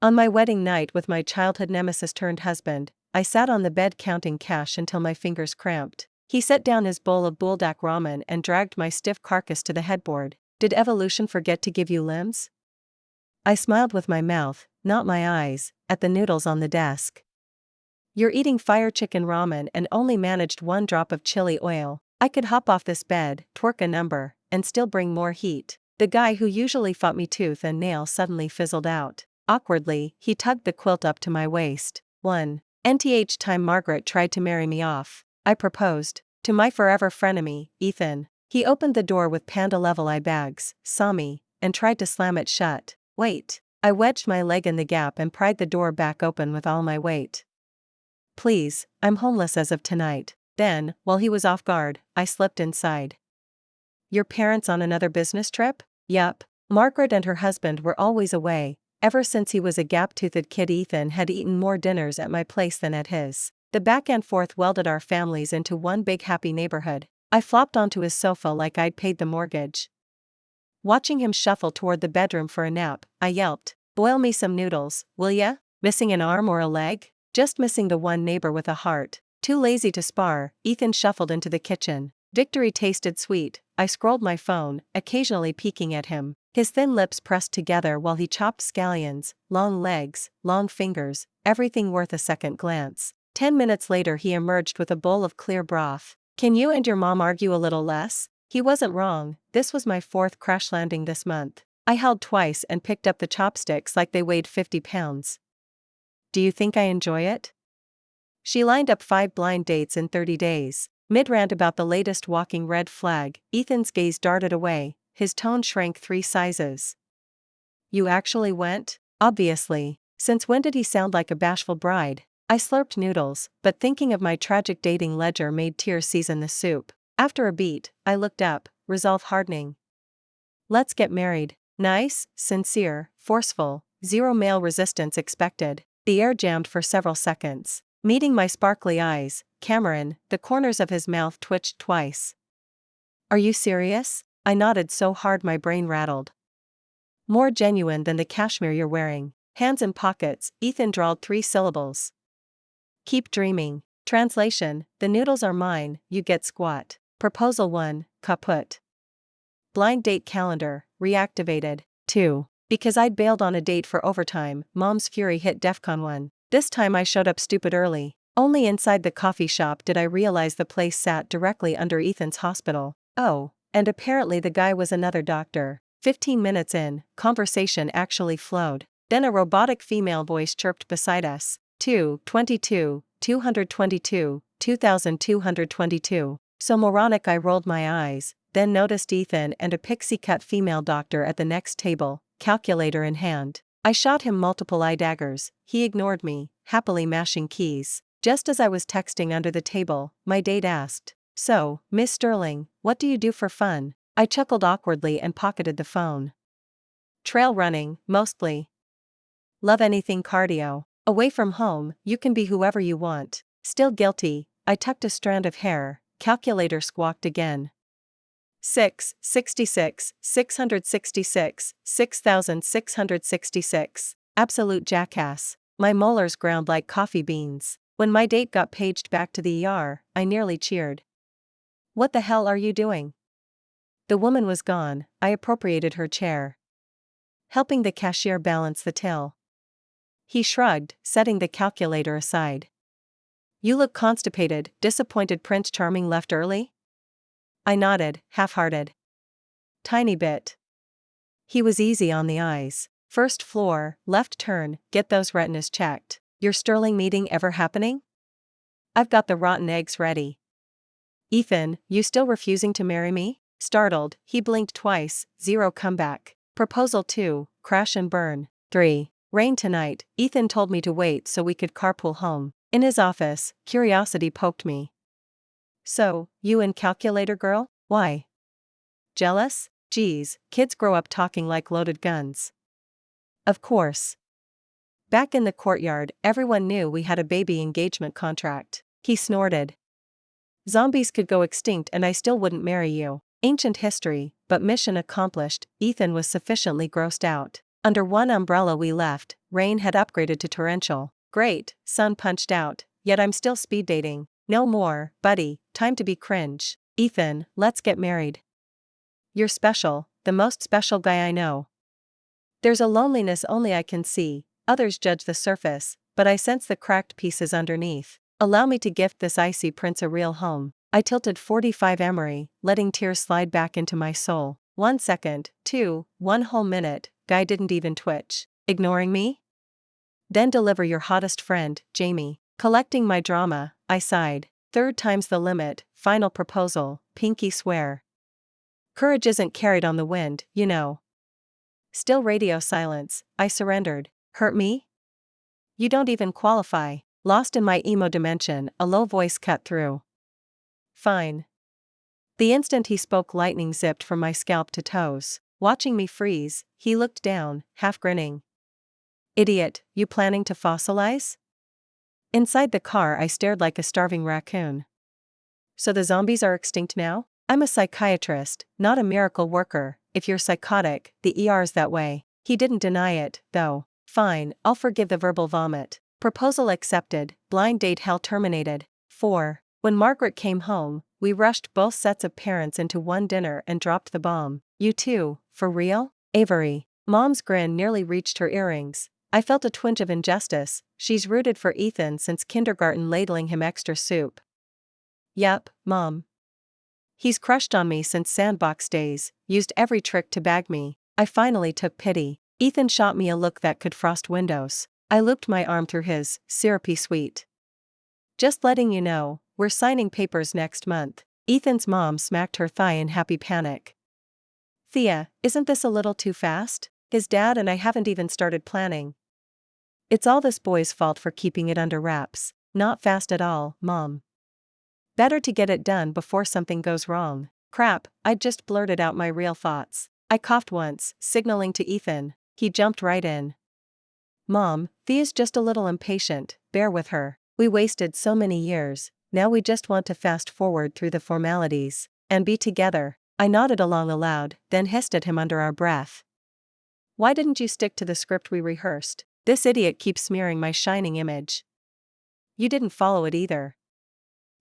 On my wedding night with my childhood nemesis turned husband, I sat on the bed counting cash until my fingers cramped. He set down his bowl of buldak ramen and dragged my stiff carcass to the headboard. Did evolution forget to give you limbs? I smiled with my mouth, not my eyes, at the noodles on the desk. You're eating fire chicken ramen and only managed 1 drop of chili oil. I could hop off this bed, twerk a number, and still bring more heat. The guy who usually fought me tooth and nail suddenly fizzled out. Awkwardly, he tugged the quilt up to my waist. 1. NTH time Margaret tried to marry me off. I proposed. To my forever frenemy, Ethan. He opened the door with panda-level eye bags, saw me, and tried to slam it shut. Wait. I wedged my leg in the gap and pried the door back open with all my weight. Please, I'm homeless as of tonight. Then, while he was off guard, I slipped inside. Your parents on another business trip? Yup. Margaret and her husband were always away. Ever since he was a gap-toothed kid, Ethan had eaten more dinners at my place than at his. The back and forth welded our families into one big happy neighborhood. I flopped onto his sofa like I'd paid the mortgage. Watching him shuffle toward the bedroom for a nap, I yelped, "Boil me some noodles, will ya? Missing an arm or a leg?" Just missing the one neighbor with a heart. Too lazy to spar, Ethan shuffled into the kitchen. Victory tasted sweet. I scrolled my phone, occasionally peeking at him. His thin lips pressed together while he chopped scallions, long legs, long fingers, everything worth a second glance. 10 minutes later he emerged with a bowl of clear broth. Can you and your mom argue a little less? He wasn't wrong. This was my 4th crash landing this month. I held twice and picked up the chopsticks like they weighed 50 pounds. Do you think I enjoy it? She lined up 5 blind dates in 30 days. Mid-rant about the latest walking red flag, Ethan's gaze darted away, his tone shrank 3 sizes. You actually went? Obviously. Since when did he sound like a bashful bride? I slurped noodles, but thinking of my tragic dating ledger made tears season the soup. After a beat, I looked up, resolve hardening. Let's get married. Nice, sincere, forceful, 0 male resistance expected. The air jammed for several seconds. Meeting my sparkly eyes, Cameron, the corners of his mouth twitched twice. Are you serious? I nodded so hard my brain rattled. More genuine than the cashmere you're wearing. Hands in pockets, Ethan drawled 3 syllables. Keep dreaming. Translation, the noodles are mine, you get squat. Proposal 1, kaput. Blind date calendar, reactivated. 2. Because I'd bailed on a date for overtime, Mom's fury hit DEFCON 1. This time I showed up stupid early. Only inside the coffee shop did I realize the place sat directly under Ethan's hospital. Oh, and apparently the guy was another doctor. 15 minutes in, conversation actually flowed. Then a robotic female voice chirped beside us. 222, 222, 2222. So moronic I rolled my eyes, then noticed Ethan and a pixie-cut female doctor at the next table, calculator in hand. I shot him multiple eye daggers. He ignored me, happily mashing keys. Just as I was texting under the table, my date asked, "So, Miss Sterling, what do you do for fun?" I chuckled awkwardly and pocketed the phone. Trail running, mostly. Love anything cardio. Away from home, you can be whoever you want. Still guilty, I tucked a strand of hair. Calculator squawked again. 666, 666, 6,666. Absolute jackass. My molars ground like coffee beans. When my date got paged back to the ER, I nearly cheered. What the hell are you doing? The woman was gone. I appropriated her chair, helping the cashier balance the till. He shrugged, setting the calculator aside. You look constipated, disappointed Prince Charming left early? I nodded, half-hearted. Tiny bit. He was easy on the eyes. First floor, left turn, get those retinas checked. Your Sterling meeting ever happening? I've got the rotten eggs ready. Ethan, you still refusing to marry me? Startled, he blinked twice, 0 comeback. Proposal 2, crash and burn. 3. Rain tonight. Ethan told me to wait so we could carpool home. In his office, curiosity poked me. So, you and calculator girl? Why? Jealous? Geez, kids grow up talking like loaded guns. Of course. Back in the courtyard, everyone knew we had a baby engagement contract. He snorted. Zombies could go extinct and I still wouldn't marry you. Ancient history, but mission accomplished. Ethan was sufficiently grossed out. Under one umbrella we left, rain had upgraded to torrential. Great, sun punched out, yet I'm still speed dating. No more, buddy, time to be cringe. Ethan, let's get married. You're special, the most special guy I know. There's a loneliness only I can see, others judge the surface, but I sense the cracked pieces underneath. Allow me to gift this icy prince a real home. I tilted 45 Emery, letting tears slide back into my soul. 1 second, 2, 1 whole minute, guy didn't even twitch. Ignoring me? Then deliver your hottest friend, Jamie. Collecting my drama, I sighed. Third time's the limit, final proposal, pinky swear. Courage isn't carried on the wind, you know. Still radio silence, I surrendered. Hurt me? You don't even qualify. Lost in my emo dimension, a low voice cut through. Fine. The instant he spoke, lightning zipped from my scalp to toes. Watching me freeze, he looked down, half grinning. Idiot, you planning to fossilize? Inside the car I stared like a starving raccoon. So the zombies are extinct now? I'm a psychiatrist, not a miracle worker. If you're psychotic, the ER's that way. He didn't deny it, though. Fine, I'll forgive the verbal vomit. Proposal accepted, blind date hell terminated. 4. When Margaret came home, we rushed both sets of parents into one dinner and dropped the bomb. You too, for real? Avery. Mom's grin nearly reached her earrings. I felt a twinge of injustice. She's rooted for Ethan since kindergarten, ladling him extra soup. Yup, Mom. He's crushed on me since sandbox days, used every trick to bag me. I finally took pity. Ethan shot me a look that could frost windows. I looped my arm through his, syrupy sweet. Just letting you know, we're signing papers next month. Ethan's mom smacked her thigh in happy panic. Thea, isn't this a little too fast? His dad and I haven't even started planning. It's all this boy's fault for keeping it under wraps. Not fast at all, Mom. Better to get it done before something goes wrong. Crap, I just blurted out my real thoughts. I coughed once, signaling to Ethan. He jumped right in. Mom, Thea's just a little impatient, bear with her. We wasted so many years, now we just want to fast forward through the formalities, and be together. I nodded along aloud, then hissed at him under our breath. Why didn't you stick to the script we rehearsed? This idiot keeps smearing my shining image. You didn't follow it either.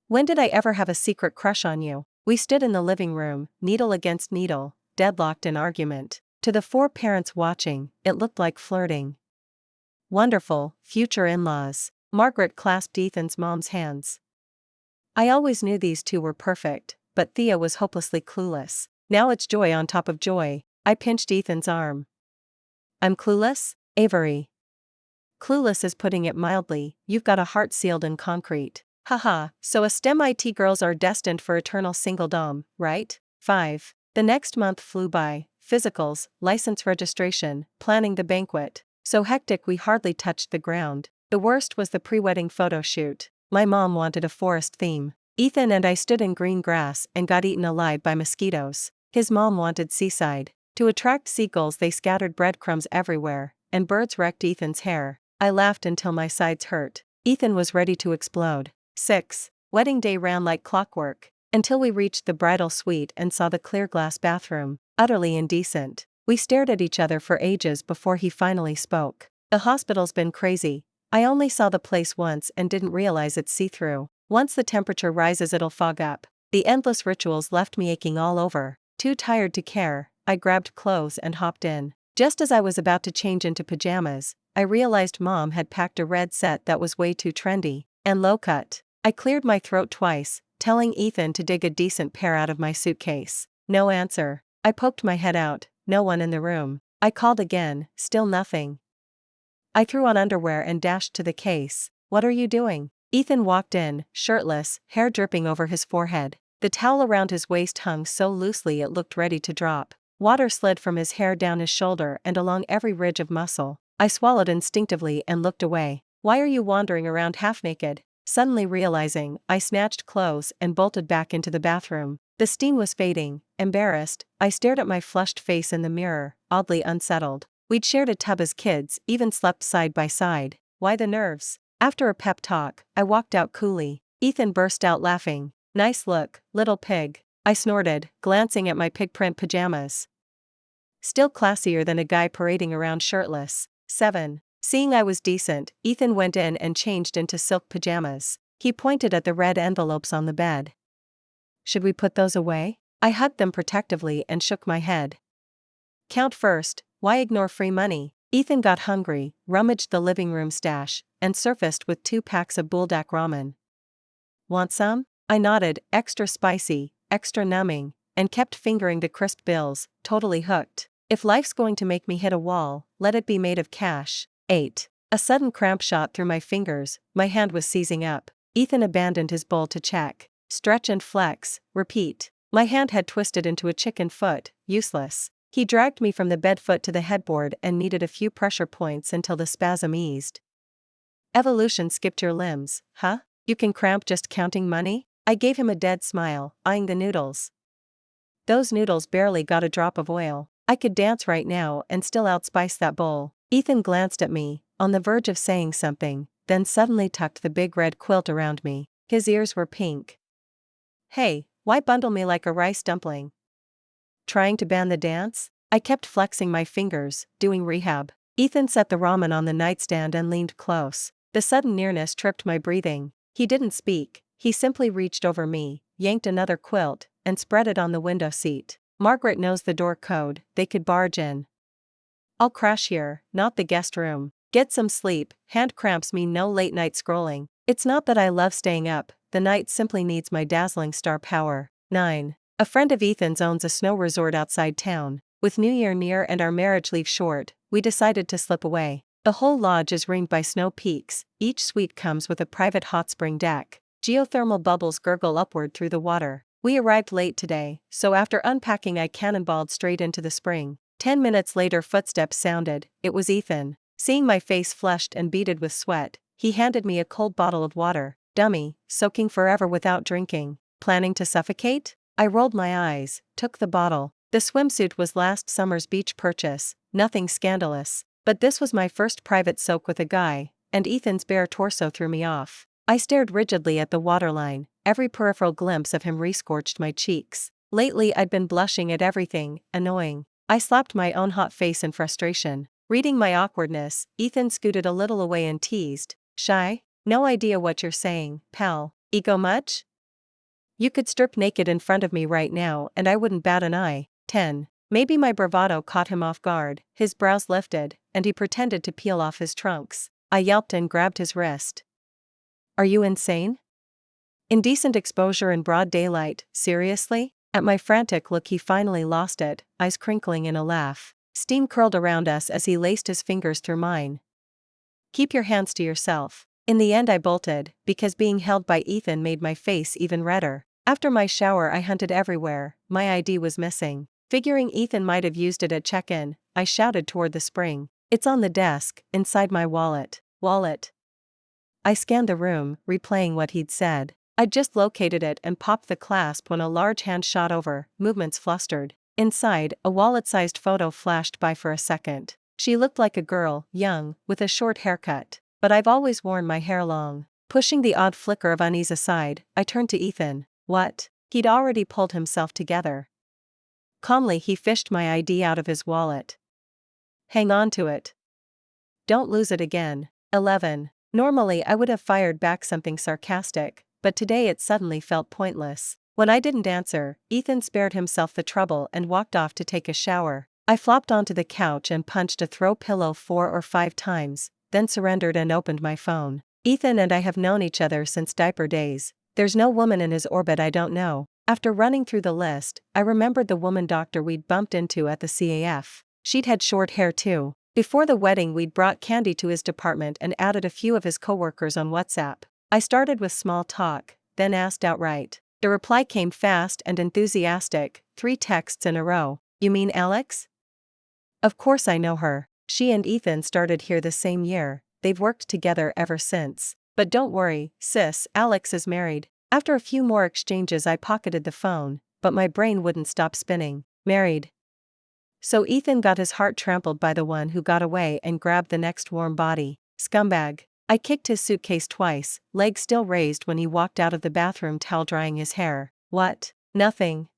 When did I ever have a secret crush on you? We stood in the living room, needle against needle, deadlocked in argument. To the 4 parents watching, it looked like flirting. Wonderful, future in-laws. Margaret clasped Ethan's mom's hands. I always knew these two were perfect, but Thea was hopelessly clueless. Now it's joy on top of joy. I pinched Ethan's arm. I'm clueless? Avery. Clueless is putting it mildly. You've got a heart sealed in concrete. Haha, so us STEM IT girls are destined for eternal singledom, right? 5. The next month flew by. Physicals, license registration, planning the banquet. So hectic we hardly touched the ground. The worst was the pre-wedding photo shoot. My mom wanted a forest theme. Ethan and I stood in green grass and got eaten alive by mosquitoes. His mom wanted seaside. To attract seagulls they scattered breadcrumbs everywhere, and birds wrecked Ethan's hair. I laughed until my sides hurt. Ethan was ready to explode. 6. Wedding day ran like clockwork, until we reached the bridal suite and saw the clear glass bathroom. Utterly indecent. We stared at each other for ages before he finally spoke. The hospital's been crazy. I only saw the place once and didn't realize it's see-through. Once the temperature rises it'll fog up. The endless rituals left me aching all over. Too tired to care, I grabbed clothes and hopped in. Just as I was about to change into pajamas, I realized Mom had packed a red set that was way too trendy and low-cut. I cleared my throat twice, telling Ethan to dig a decent pair out of my suitcase. No answer. I poked my head out, no one in the room. I called again, still nothing. I threw on underwear and dashed to the case. What are you doing? Ethan walked in, shirtless, hair dripping over his forehead. The towel around his waist hung so loosely it looked ready to drop. Water slid from his hair down his shoulder and along every ridge of muscle. I swallowed instinctively and looked away. Why are you wandering around half naked? Suddenly realizing, I snatched clothes and bolted back into the bathroom. The steam was fading. Embarrassed, I stared at my flushed face in the mirror, oddly unsettled. We'd shared a tub as kids, even slept side by side. Why the nerves? After a pep talk, I walked out coolly. Ethan burst out laughing. Nice look, little pig. I snorted, glancing at my pig print pajamas. Still classier than a guy parading around shirtless. 7. Seeing I was decent, Ethan went in and changed into silk pajamas. He pointed at the red envelopes on the bed. Should we put those away? I hugged them protectively and shook my head. Count first, why ignore free money? Ethan got hungry, rummaged the living room stash, and surfaced with 2 packs of buldak ramen. Want some? I nodded, extra spicy, extra numbing, and kept fingering the crisp bills, totally hooked. If life's going to make me hit a wall, let it be made of cash. 8. A sudden cramp shot through my fingers, my hand was seizing up. Ethan abandoned his bowl to check. Stretch and flex, repeat. My hand had twisted into a chicken foot, useless. He dragged me from the bed foot to the headboard and needed a few pressure points until the spasm eased. Evolution skipped your limbs, huh? You can cramp just counting money? I gave him a dead smile, eyeing the noodles. Those noodles barely got a drop of oil. I could dance right now and still outspice that bowl. Ethan glanced at me, on the verge of saying something, then suddenly tucked the big red quilt around me. His ears were pink. Hey, why bundle me like a rice dumpling? Trying to ban the dance? I kept flexing my fingers, doing rehab. Ethan set the ramen on the nightstand and leaned close. The sudden nearness tripped my breathing. He didn't speak, he simply reached over me, yanked another quilt, and spread it on the window seat. Margaret knows the door code, they could barge in. I'll crash here, not the guest room. Get some sleep, hand cramps mean no late night scrolling. It's not that I love staying up, the night simply needs my dazzling star power. 9. A friend of Ethan's owns a snow resort outside town. With New Year near and our marriage leave short, we decided to slip away. The whole lodge is ringed by snow peaks, each suite comes with a private hot spring deck. Geothermal bubbles gurgle upward through the water. We arrived late today, so after unpacking I cannonballed straight into the spring. 10 minutes later footsteps sounded, it was Ethan. Seeing my face flushed and beaded with sweat, he handed me a cold bottle of water. Dummy, soaking forever without drinking. Planning to suffocate? I rolled my eyes, took the bottle. The swimsuit was last summer's beach purchase, nothing scandalous. But this was my first private soak with a guy, and Ethan's bare torso threw me off. I stared rigidly at the waterline, every peripheral glimpse of him rescorched my cheeks. Lately I'd been blushing at everything, annoying. I slapped my own hot face in frustration. Reading my awkwardness, Ethan scooted a little away and teased, "Shy? No idea what you're saying, pal. Ego much? You could strip naked in front of me right now and I wouldn't bat an eye." 10. Maybe my bravado caught him off guard, his brows lifted, and he pretended to peel off his trunks. I yelped and grabbed his wrist. Are you insane? Indecent exposure in broad daylight, seriously? At my frantic look he finally lost it, eyes crinkling in a laugh. Steam curled around us as he laced his fingers through mine. Keep your hands to yourself. In the end I bolted, because being held by Ethan made my face even redder. After my shower I hunted everywhere, my ID was missing. Figuring Ethan might have used it at check-in, I shouted toward the spring. It's on the desk, inside my wallet. Wallet. I scanned the room, replaying what he'd said. I'd just located it and popped the clasp when a large hand shot over, movements flustered. Inside, a wallet-sized photo flashed by for a second. She looked like a girl, young, with a short haircut. But I've always worn my hair long. Pushing the odd flicker of unease aside, I turned to Ethan. What? He'd already pulled himself together. Calmly he fished my ID out of his wallet. Hang on to it. Don't lose it again. 11. Normally I would have fired back something sarcastic, but today it suddenly felt pointless. When I didn't answer, Ethan spared himself the trouble and walked off to take a shower. I flopped onto the couch and punched a throw pillow 4 or 5 times, then surrendered and opened my phone. Ethan and I have known each other since diaper days. There's no woman in his orbit I don't know. After running through the list, I remembered the woman doctor we'd bumped into at the CAF. She'd had short hair too. Before the wedding we'd brought candy to his department and added a few of his coworkers on WhatsApp. I started with small talk, then asked outright. The reply came fast and enthusiastic, 3 texts in a row. You mean Alex? Of course I know her. She and Ethan started here the same year, they've worked together ever since. But don't worry, sis, Alex is married. After a few more exchanges I pocketed the phone, but my brain wouldn't stop spinning. Married. So Ethan got his heart trampled by the one who got away and grabbed the next warm body. Scumbag. I kicked his suitcase twice, legs still raised when he walked out of the bathroom towel drying his hair. What? Nothing.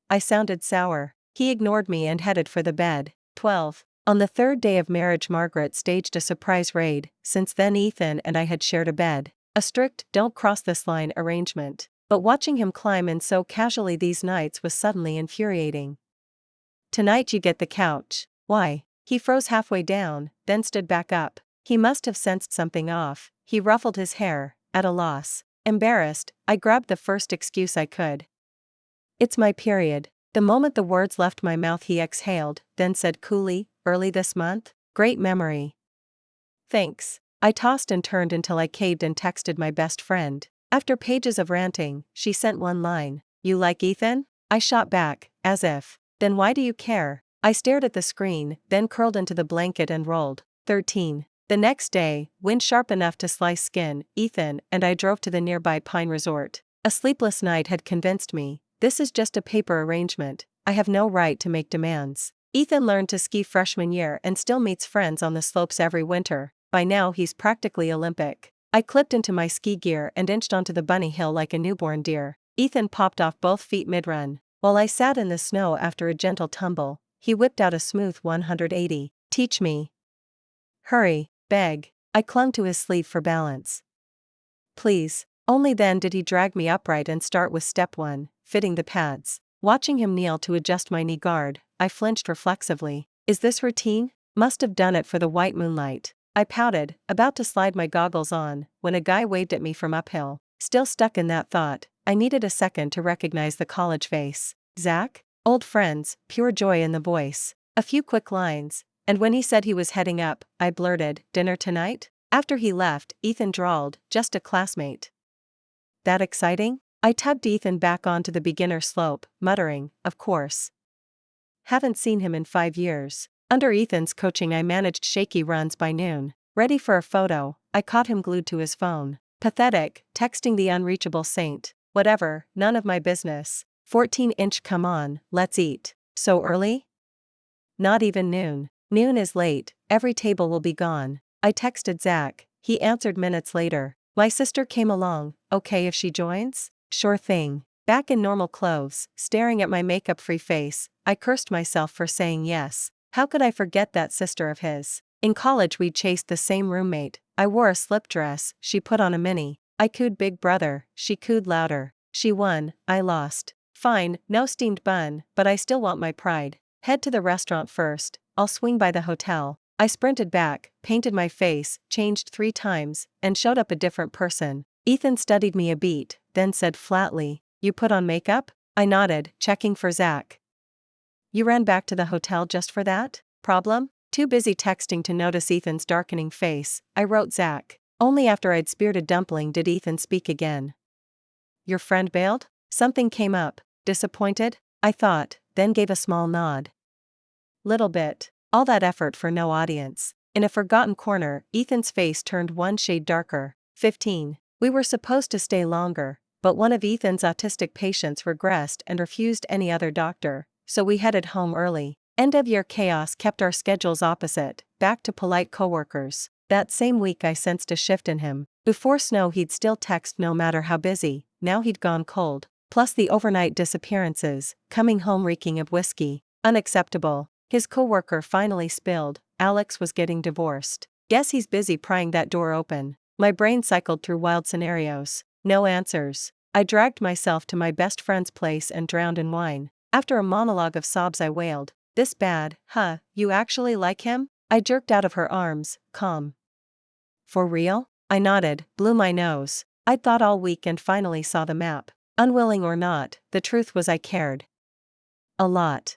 I sounded sour. He ignored me and headed for the bed. 12. On the third day of marriage, Margaret staged a surprise raid. Since then, Ethan and I had shared a bed. A strict, don't cross this line arrangement. But watching him climb in so casually these nights was suddenly infuriating. Tonight you get the couch. Why? He froze halfway down, then stood back up. He must have sensed something off. He ruffled his hair, at a loss. Embarrassed, I grabbed the first excuse I could. It's my period. The moment the words left my mouth, he exhaled, then said coolly, early this month? Great memory. Thanks. I tossed and turned until I caved and texted my best friend. After pages of ranting, she sent one line. You like Ethan? I shot back, as if. Then why do you care? I stared at the screen, then curled into the blanket and rolled. 13. The next day, wind sharp enough to slice skin, Ethan and I drove to the nearby Pine Resort. A sleepless night had convinced me. This is just a paper arrangement. I have no right to make demands. Ethan learned to ski freshman year and still meets friends on the slopes every winter. By now he's practically Olympic. I clipped into my ski gear and inched onto the bunny hill like a newborn deer. Ethan popped off both feet mid-run. While I sat in the snow after a gentle tumble, he whipped out a smooth 180. Teach me. Hurry, beg. I clung to his sleeve for balance. Please. Only then did he drag me upright and start with step 1, fitting the pads. Watching him kneel to adjust my knee guard, I flinched reflexively. Is this routine? Must have done it for the white moonlight. I pouted, about to slide my goggles on, when a guy waved at me from uphill. Still stuck in that thought, I needed a second to recognize the college face. Zach? Old friends, pure joy in the voice. A few quick lines, and when he said he was heading up, I blurted, dinner tonight? After he left, Ethan drawled, just a classmate. That exciting? I tugged Ethan back onto the beginner slope, muttering, of course. Haven't seen him in 5 years. Under Ethan's coaching I managed shaky runs by noon. Ready for a photo, I caught him glued to his phone. Pathetic, texting the unreachable saint. Whatever, none of my business. 14-inch come on, let's eat. So early? Not even noon. Noon is late, every table will be gone. I texted Zach, he answered minutes later. My sister came along, okay if she joins? Sure thing. Back in normal clothes, staring at my makeup-free face, I cursed myself for saying yes. How could I forget that sister of his? In college we'd chased the same roommate. I wore a slip dress, she put on a mini. I cooed big brother, she cooed louder. She won, I lost. Fine, no steamed bun, but I still want my pride. Head to the restaurant first, I'll swing by the hotel. I sprinted back, painted my face, changed 3 times, and showed up a different person. Ethan studied me a beat, then said flatly, you put on makeup? I nodded, checking for Zach. You ran back to the hotel just for that? Problem? Too busy texting to notice Ethan's darkening face, I wrote Zach. Only after I'd speared a dumpling did Ethan speak again. Your friend bailed? Something came up. Disappointed? I thought, then gave a small nod. Little bit. All that effort for no audience. In a forgotten corner, Ethan's face turned one shade darker. 15. We were supposed to stay longer, but one of Ethan's autistic patients regressed and refused any other doctor, so we headed home early. End-of-year chaos kept our schedules opposite, back to polite coworkers. That same week I sensed a shift in him. Before snow he'd still text no matter how busy, now he'd gone cold. Plus the overnight disappearances, coming home reeking of whiskey. Unacceptable. His coworker finally spilled, Alex was getting divorced. Guess he's busy prying that door open. My brain cycled through wild scenarios. No answers. I dragged myself to my best friend's place and drowned in wine. After a monologue of sobs I wailed, this bad, huh, you actually like him? I jerked out of her arms, calm. For real? I nodded, blew my nose. I'd thought all week and finally saw the map. Unwilling or not, the truth was I cared. A lot.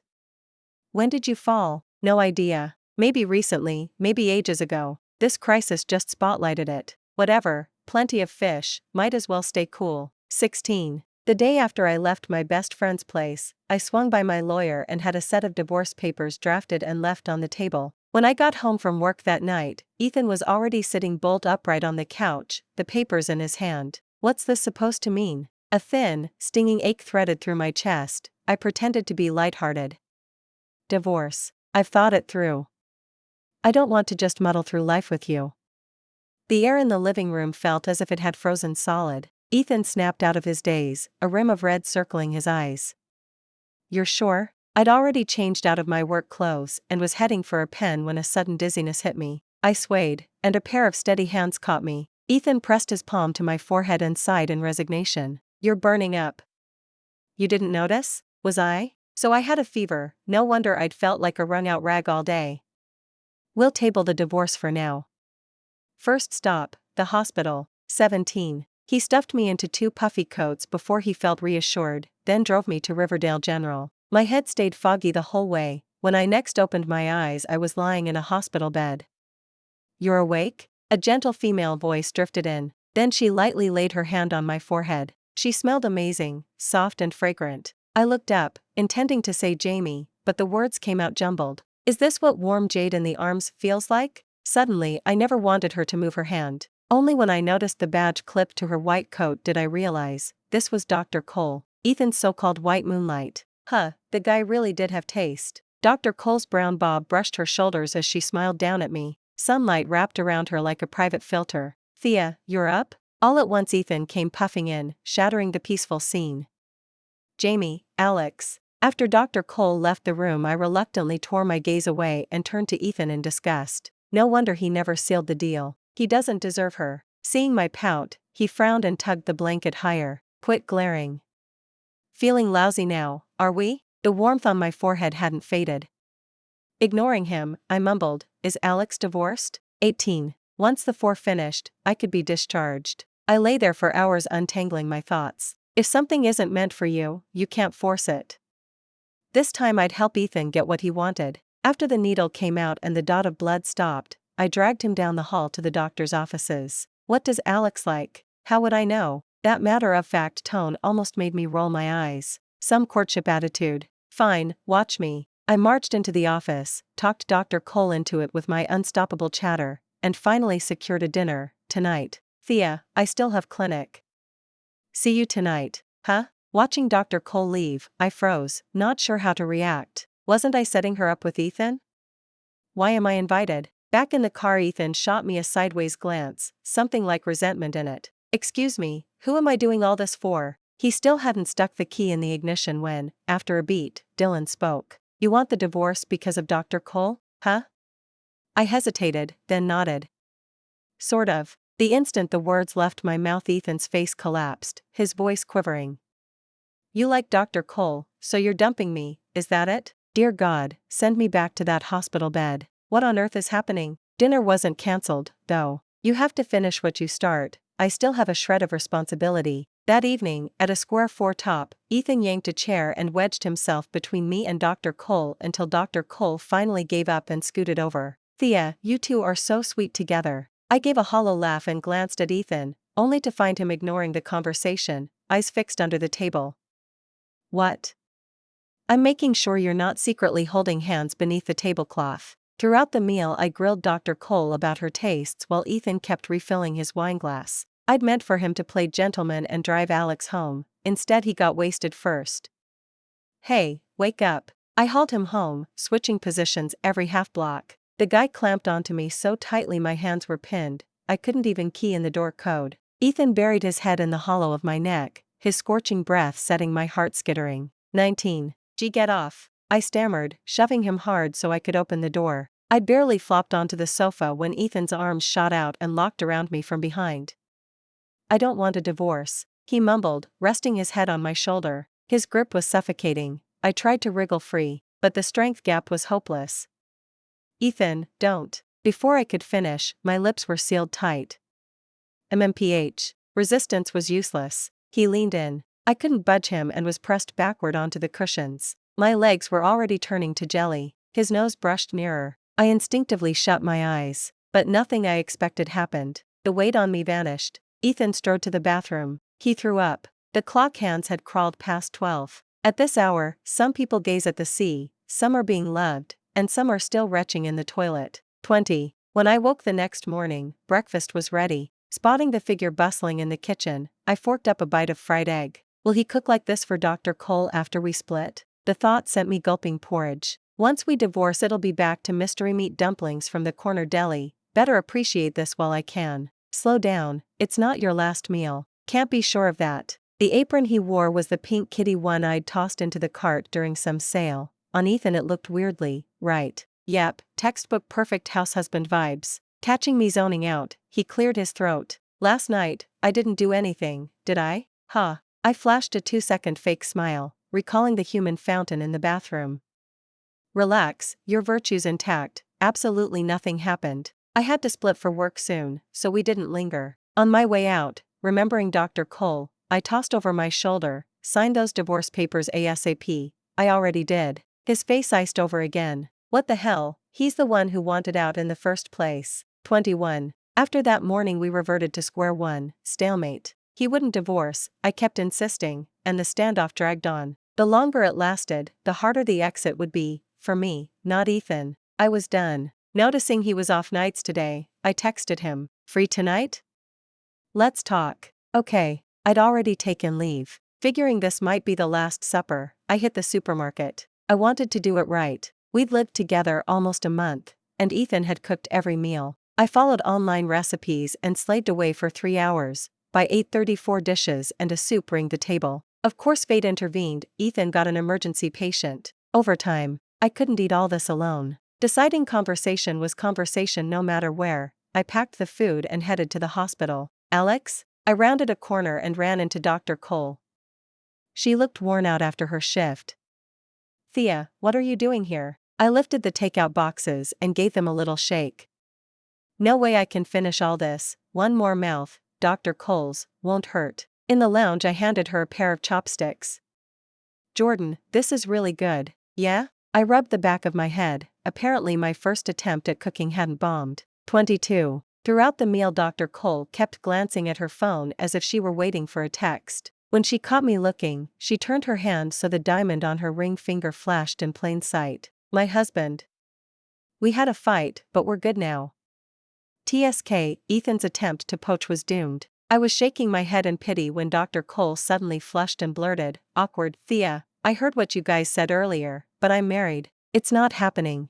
When did you fall? No idea. Maybe recently, maybe ages ago. This crisis just spotlighted it. Whatever, plenty of fish, might as well stay cool. 16. The day after I left my best friend's place, I swung by my lawyer and had a set of divorce papers drafted and left on the table. When I got home from work that night, Ethan was already sitting bolt upright on the couch, the papers in his hand. What's this supposed to mean? A thin, stinging ache threaded through my chest. I pretended to be lighthearted. Divorce. I've thought it through. I don't want to just muddle through life with you. The air in the living room felt as if it had frozen solid. Ethan snapped out of his daze, a rim of red circling his eyes. You're sure? I'd already changed out of my work clothes and was heading for a pen when a sudden dizziness hit me. I swayed, and a pair of steady hands caught me. Ethan pressed his palm to my forehead and sighed in resignation. "You're burning up." "You didn't notice? Was I?" "So I had a fever, no wonder I'd felt like a wrung-out rag all day." "We'll table the divorce for now. First stop, the hospital." 17. He stuffed me into 2 puffy coats before he felt reassured, then drove me to Riverdale General. My head stayed foggy the whole way. When I next opened my eyes, I was lying in a hospital bed. "You're awake?" A gentle female voice drifted in. Then she lightly laid her hand on my forehead. She smelled amazing, soft and fragrant. I looked up, intending to say Jamie, but the words came out jumbled. "Is this what warm jade in the arms feels like?" Suddenly, I never wanted her to move her hand. Only when I noticed the badge clipped to her white coat did I realize this was Dr. Cole, Ethan's so-called white moonlight. The guy really did have taste. Dr. Cole's brown bob brushed her shoulders as she smiled down at me. Sunlight wrapped around her like a private filter. "Thea, you're up?" All at once Ethan came puffing in, shattering the peaceful scene. "Jamie, Alex." After Dr. Cole left the room, I reluctantly tore my gaze away and turned to Ethan in disgust. No wonder he never sealed the deal. He doesn't deserve her. Seeing my pout, he frowned and tugged the blanket higher. "Quit glaring. Feeling lousy now, are we?" The warmth on my forehead hadn't faded. Ignoring him, I mumbled, "Is Alex divorced?" 18. Once the 4 finished, I could be discharged. I lay there for hours untangling my thoughts. If something isn't meant for you, you can't force it. This time I'd help Ethan get what he wanted. After the needle came out and the dot of blood stopped, I dragged him down the hall to the doctor's offices. "What does Alex like?" "How would I know?" That matter-of-fact tone almost made me roll my eyes. Some courtship attitude. "Fine, watch me." I marched into the office, talked Dr. Cole into it with my unstoppable chatter, and finally secured a dinner, tonight. "Thea, I still have clinic. See you tonight." "Huh?" Watching Dr. Cole leave, I froze, not sure how to react. Wasn't I setting her up with Ethan? Why am I invited? Back in the car, Ethan shot me a sideways glance, something like resentment in it. "Excuse me, who am I doing all this for?" He still hadn't stuck the key in the ignition when, after a beat, Dylan spoke. "You want the divorce because of Dr. Cole, huh?" I hesitated, then nodded. "Sort of." The instant the words left my mouth, Ethan's face collapsed, his voice quivering. "You like Dr. Cole, so you're dumping me, is that it? Dear God, send me back to that hospital bed. What on earth is happening?" Dinner wasn't cancelled, though. You have to finish what you start. I still have a shred of responsibility. That evening, at a square 4 top, Ethan yanked a chair and wedged himself between me and Dr. Cole until Dr. Cole finally gave up and scooted over. "Thea, you two are so sweet together." I gave a hollow laugh and glanced at Ethan, only to find him ignoring the conversation, eyes fixed under the table. "What?" "I'm making sure you're not secretly holding hands beneath the tablecloth." Throughout the meal, I grilled Dr. Cole about her tastes while Ethan kept refilling his wineglass. I'd meant for him to play gentleman and drive Alex home, instead he got wasted first. "Hey, wake up." I hauled him home, switching positions every half block. The guy clamped onto me so tightly my hands were pinned, I couldn't even key in the door code. Ethan buried his head in the hollow of my neck, his scorching breath setting my heart skittering. 19. "Gee, get off," I stammered, shoving him hard so I could open the door. I'd barely flopped onto the sofa when Ethan's arms shot out and locked around me from behind. "I don't want a divorce," he mumbled, resting his head on my shoulder. His grip was suffocating. I tried to wriggle free, but the strength gap was hopeless. "Ethan, don't." Before I could finish, my lips were sealed tight. MMPH. Resistance was useless. He leaned in. I couldn't budge him and was pressed backward onto the cushions. My legs were already turning to jelly. His nose brushed nearer. I instinctively shut my eyes, but nothing I expected happened. The weight on me vanished. Ethan strode to the bathroom. He threw up. The clock hands had crawled past 12. At this hour, some people gaze at the sea, some are being loved, and some are still retching in the toilet. 20. When I woke the next morning, breakfast was ready. Spotting the figure bustling in the kitchen, I forked up a bite of fried egg. Will he cook like this for Dr. Cole after we split? The thought sent me gulping porridge. Once we divorce, it'll be back to mystery meat dumplings from the corner deli. Better appreciate this while I can. Slow down, it's not your last meal. Can't be sure of that. The apron he wore was the pink kitty one I'd tossed into the cart during some sale. On Ethan it looked weirdly right. Yep, textbook perfect house husband vibes. Catching me zoning out, he cleared his throat. Last night, I didn't do anything, did I? Huh. I flashed a 2-second fake smile, recalling the human fountain in the bathroom. Relax, your virtue's intact, absolutely nothing happened. I had to split for work soon, so we didn't linger. On my way out, remembering Dr. Cole, I tossed over my shoulder, sign those divorce papers ASAP. I already did. His face iced over again. What the hell, he's the one who wanted out in the first place. 21. After that morning we reverted to square one, stalemate. He wouldn't divorce, I kept insisting, and the standoff dragged on. The longer it lasted, the harder the exit would be, for me, not Ethan. I was done. Noticing he was off nights today, I texted him, "Free tonight? Let's talk." Okay. I'd already taken leave. Figuring this might be the last supper, I hit the supermarket. I wanted to do it right. We'd lived together almost a month, and Ethan had cooked every meal. I followed online recipes and slaved away for 3 hours. By 8:30 4 dishes and a soup ringed the table. Of course fate intervened, Ethan got an emergency patient. Overtime. I couldn't eat all this alone. Deciding conversation was conversation no matter where, I packed the food and headed to the hospital. Alex? I rounded a corner and ran into Dr. Cole. She looked worn out after her shift. Thea, what are you doing here? I lifted the takeout boxes and gave them a little shake. No way I can finish all this, one more mouth, Dr. Cole's, won't hurt. In the lounge I handed her a pair of chopsticks. Jordan, this is really good. Yeah? I rubbed the back of my head, apparently my first attempt at cooking hadn't bombed. 22. Throughout the meal Dr. Cole kept glancing at her phone as if she were waiting for a text. When she caught me looking, she turned her hand so the diamond on her ring finger flashed in plain sight. My husband. We had a fight, but we're good now. TSK, Ethan's attempt to poach was doomed. I was shaking my head in pity when Dr. Cole suddenly flushed and blurted, awkward, Thea, I heard what you guys said earlier, but I'm married. It's not happening.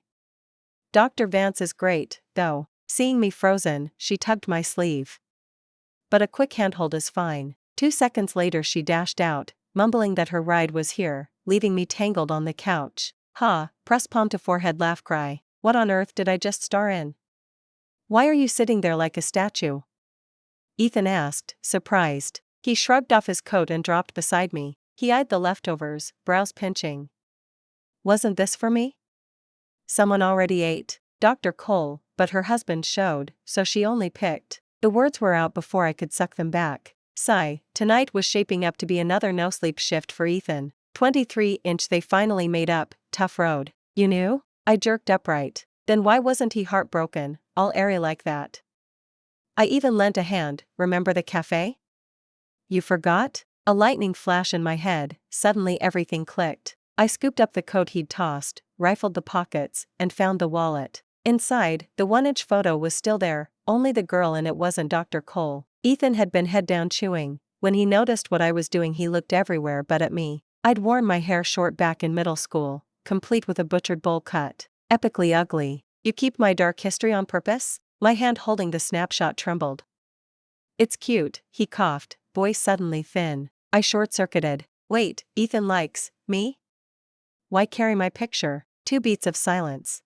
Dr. Vance is great, though. Seeing me frozen, she tugged my sleeve. But a quick handhold is fine. 2 seconds later she dashed out, mumbling that her ride was here, leaving me tangled on the couch. Press palm to forehead laugh cry. What on earth did I just star in? Why are you sitting there like a statue? Ethan asked, surprised. He shrugged off his coat and dropped beside me. He eyed the leftovers, brows pinching. Wasn't this for me? Someone already ate. Dr. Cole, but her husband showed, so she only picked. The words were out before I could suck them back. Sigh, tonight was shaping up to be another no-sleep shift for Ethan. 23-inch they finally made up, tough road. You knew? I jerked upright. Then why wasn't he heartbroken, all airy like that? I even lent a hand, remember the cafe? You forgot? A lightning flash in my head, suddenly everything clicked. I scooped up the coat he'd tossed, rifled the pockets, and found the wallet. Inside, the 1-inch photo was still there, only the girl in it wasn't Dr. Cole. Ethan had been head down chewing. When he noticed what I was doing he looked everywhere but at me. I'd worn my hair short back in middle school, complete with a butchered bowl cut. Epically ugly. You keep my dark history on purpose? My hand holding the snapshot trembled. It's cute, he coughed, voice suddenly thin. I short-circuited. Wait, Ethan likes me? Why carry my picture? 2 beats of silence.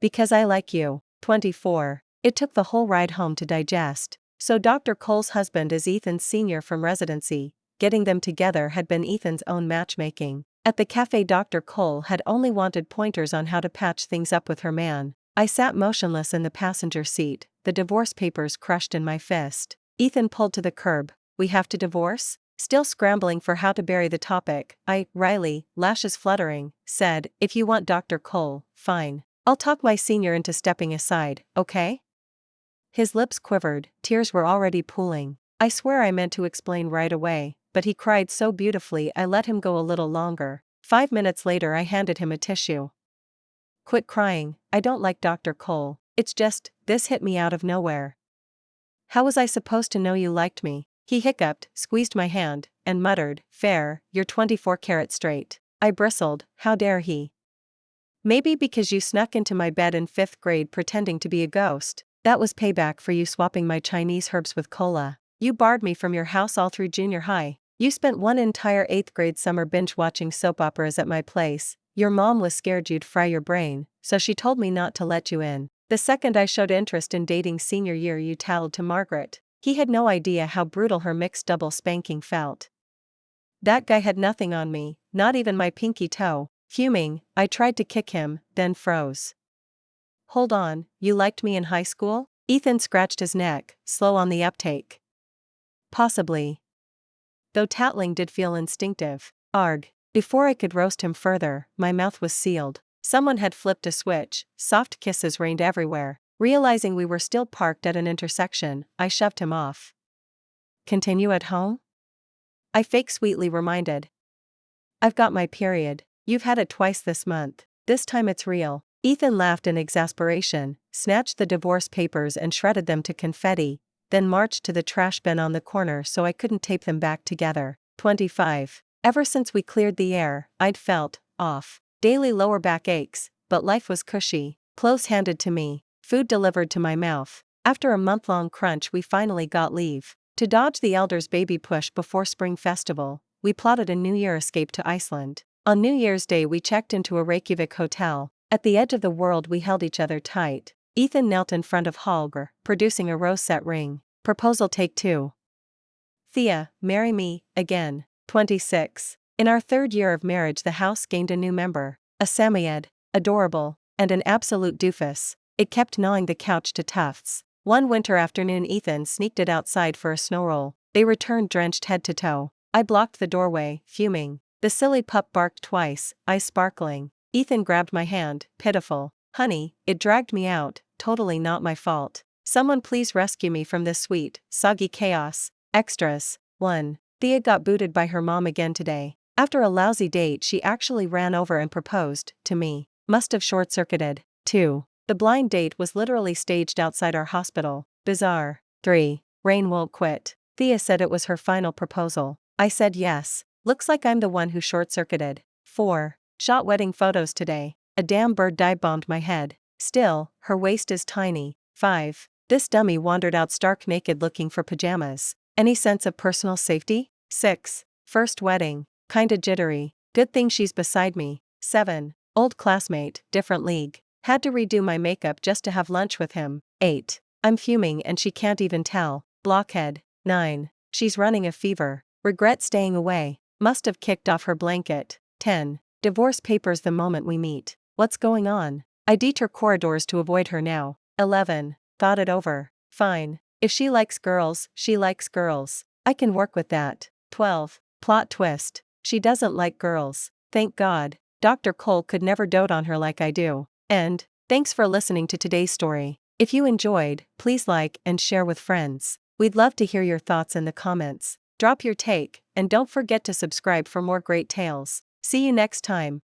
Because I like you. 24. It took the whole ride home to digest. So Dr. Cole's husband is Ethan's senior from residency. Getting them together had been Ethan's own matchmaking. At the cafe Dr. Cole had only wanted pointers on how to patch things up with her man. I sat motionless in the passenger seat, the divorce papers crushed in my fist. Ethan pulled to the curb. We have to divorce? Still scrambling for how to bury the topic, Riley, lashes fluttering, said, if you want Dr. Cole, fine. I'll talk my senior into stepping aside, okay? His lips quivered, tears were already pooling. I swear I meant to explain right away, but he cried so beautifully I let him go a little longer. 5 minutes later I handed him a tissue. Quit crying, I don't like Dr. Cole, it's just, this hit me out of nowhere. How was I supposed to know you liked me? He hiccuped, squeezed my hand, and muttered, fair, you're 24 karat straight. I bristled, how dare he? Maybe because you snuck into my bed in 5th grade pretending to be a ghost. That was payback for you swapping my Chinese herbs with cola. You barred me from your house all through junior high. You spent one entire 8th grade summer binge watching soap operas at my place. Your mom was scared you'd fry your brain, so she told me not to let you in. The second I showed interest in dating senior year, you tattled to Margaret. He had no idea how brutal her mixed double spanking felt. That guy had nothing on me, not even my pinky toe. Fuming, I tried to kick him, then froze. Hold on, you liked me in high school? Ethan scratched his neck, slow on the uptake. Possibly. Though tattling did feel instinctive. Arg. Before I could roast him further, my mouth was sealed. Someone had flipped a switch, soft kisses rained everywhere. Realizing we were still parked at an intersection, I shoved him off. Continue at home? I fake sweetly reminded. I've got my period. You've had it twice this month. This time it's real. Ethan laughed in exasperation, snatched the divorce papers and shredded them to confetti, then marched to the trash bin on the corner so I couldn't tape them back together. 25. Ever since we cleared the air, I'd felt off. Daily lower back aches, but life was cushy. Clothes handed to me, food delivered to my mouth. After a month-long crunch, we finally got leave. To dodge the elders' baby push before Spring Festival, we plotted a New Year escape to Iceland. On New Year's Day, we checked into a Reykjavik hotel. At the edge of the world, we held each other tight. Ethan knelt in front of Holger, producing a rose-set ring. Proposal take 2. Thea, marry me, again. 26. In our third year of marriage, the house gained a new member. A Samoyed, adorable, and an absolute doofus. It kept gnawing the couch to tufts. One winter afternoon, Ethan sneaked it outside for a snow roll. They returned drenched head to toe. I blocked the doorway, fuming. The silly pup barked twice, eyes sparkling. Ethan grabbed my hand, pitiful. Honey, it dragged me out, totally not my fault. Someone please rescue me from this sweet, soggy chaos. Extras. 1. Thea got booted by her mom again today. After a lousy date, she actually ran over and proposed to me. Must have short-circuited. 2. The blind date was literally staged outside our hospital. Bizarre. 3. Rain won't quit. Thea said it was her final proposal. I said yes. Looks like I'm the one who short-circuited. 4. Shot wedding photos today. A damn bird dive-bombed my head. Still, her waist is tiny. 5. This dummy wandered out stark naked looking for pajamas. Any sense of personal safety? 6. First wedding. Kinda jittery. Good thing she's beside me. 7. Old classmate, different league. Had to redo my makeup just to have lunch with him. 8. I'm fuming and she can't even tell. Blockhead. 9. She's running a fever. Regret staying away. Must have kicked off her blanket. 10. Divorce papers the moment we meet. What's going on? I detour corridors to avoid her now. 11. Thought it over. Fine. If she likes girls, she likes girls. I can work with that. 12. Plot twist. She doesn't like girls. Thank God. Dr. Cole could never dote on her like I do. And, thanks for listening to today's story. If you enjoyed, please like and share with friends. We'd love to hear your thoughts in the comments. Drop your take, and don't forget to subscribe for more great tales. See you next time.